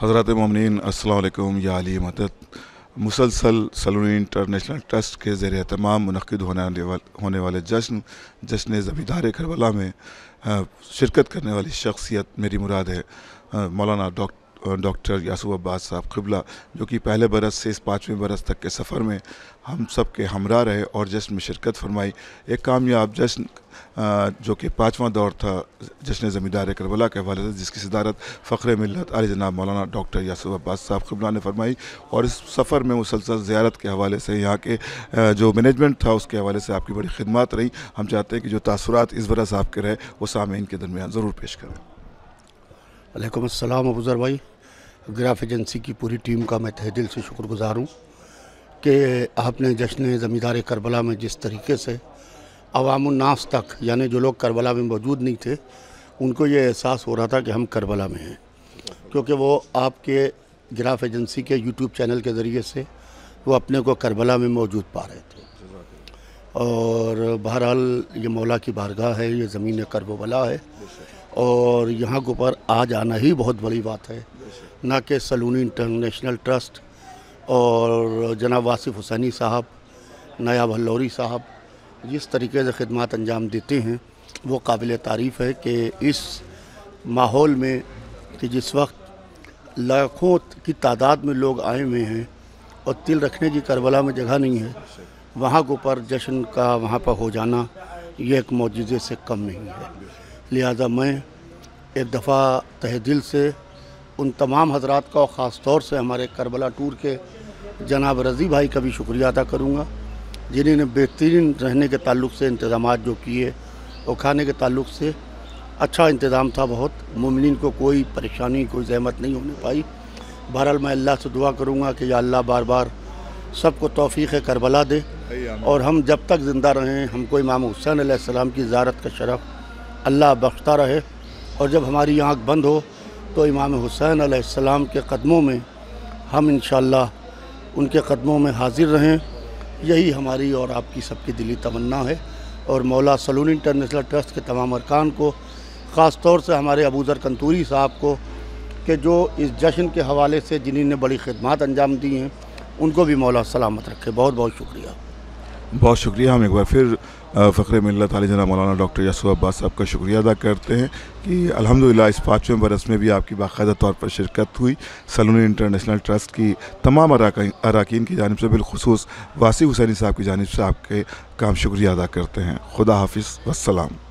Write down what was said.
حضرات مومنین السلام علیکم یا علی مدد مسلسل سلونی انٹرنیشنل ٹرسٹ کے زیر اہتمام منعقد ہونے والے جشن زمیندار کربلا میں شرکت کرنے والی شخصیت میری مراد ہے مولانا ڈاکٹر یاسوف عباس صاحب قبلہ، جو کہ پہلے برس سے اس 5ویں برس تک کے سفر میں ہم سب کے ہمراہ رہے اور جشن میں شرکت فرمائی۔ ایک کامیاب جشن جو کہ 5واں دور تھا جشن زمیندار کربلا کے حوالے سے، جس کی صدارت فخر ملت عالی جناب مولانا ڈاکٹر یاسوف عباس صاحب قبلہ نے فرمائی، اور اس سفر میں مسلسل زیارت کے حوالے سے یہاں کے جو مینجمنٹ تھا اس کے حوالے سے آپ کی بڑی خدمات رہی۔ ہم چاہتے ہیں کہ جو تاثرات اس برس آپ کے رہے وہ سامعین کے درمیان ضرور پیش کریں۔ علیکم السلام ابوذر بھائی، گراف ایجنسی کی پوری ٹیم کا میں تہہ دل سے شکر گزار ہوں کہ آپ نے جشن زمیندار کربلا میں جس طریقے سے عوام الناس تک، یعنی جو لوگ کربلا میں موجود نہیں تھے، ان کو یہ احساس ہو رہا تھا کہ ہم کربلا میں ہیں، کیونکہ وہ آپ کے گراف ایجنسی کے یوٹیوب چینل کے ذریعے سے وہ اپنے کو کربلا میں موجود پا رہے تھے۔ اور بہرحال یہ مولا کی بارگاہ ہے، یہ زمین کرب و بلا ہے، اور یہاں کے اوپر آج آنا ہی بہت بڑی بات ہے۔ نہ کہ سلونی انٹرنیشنل ٹرسٹ اور جناب واصف حسینی صاحب، نایاب ہلوری صاحب جس طریقے سے خدمات انجام دیتے ہیں وہ قابل تعریف ہے کہ اس ماحول میں کہ جس وقت لاکھوں کی تعداد میں لوگ آئے ہوئے ہیں اور تل رکھنے کی کربلا میں جگہ نہیں ہے، وہاں کے اوپر جشن کا وہاں پر ہو جانا یہ ایک معجزے سے کم نہیں ہے۔ لہذا میں ایک دفعہ تہ دل سے ان تمام حضرات کا اور خاص طور سے ہمارے کربلا ٹور کے جناب رضی بھائی کا بھی شکریہ ادا کروں گا، جنہوں نے بہترین رہنے کے تعلق سے انتظامات جو کیے اور کھانے کے تعلق سے اچھا انتظام تھا۔ بہت مومنین کو کوئی پریشانی، کوئی زحمت نہیں ہونے پائی۔ بہرحال میں اللہ سے دعا کروں گا کہ یا اللہ بار بار سب کو توفیق کربلا دے، اور ہم جب تک زندہ رہیں ہم کو امام حسین علیہ السلام کی زیارت کا شرف اللہ بخشتا رہے، اور جب ہماری آنکھ بند ہو تو امام حسین علیہ السلام کے قدموں میں ہم انشاءاللہ ان کے قدموں میں حاضر رہیں۔ یہی ہماری اور آپ کی سب کی دلی تمنا ہے، اور مولا سلونی انٹرنیشنل ٹرسٹ کے تمام ارکان کو، خاص طور سے ہمارے ابوذر کنتوری صاحب کو، کہ جو اس جشن کے حوالے سے جنہوں نے بڑی خدمات انجام دی ہیں، ان کو بھی مولا سلامت رکھے۔ بہت بہت شکریہ۔ بہت شکریہ۔ ہم ایک بار پھر فخر ملت عالی جناب مولانا ڈاکٹر یاسوف عباس صاحب کا شکریہ ادا کرتے ہیں کہ الحمدللہ اس 5ویں برس میں بھی آپ کی باقاعدہ طور پر شرکت ہوئی۔ سلونی انٹرنیشنل ٹرسٹ کی تمام اراکین کی جانب سے، بالخصوص واصف حسینی صاحب کی جانب سے آپ کے کام شکریہ ادا کرتے ہیں۔ خدا حافظ والسلام۔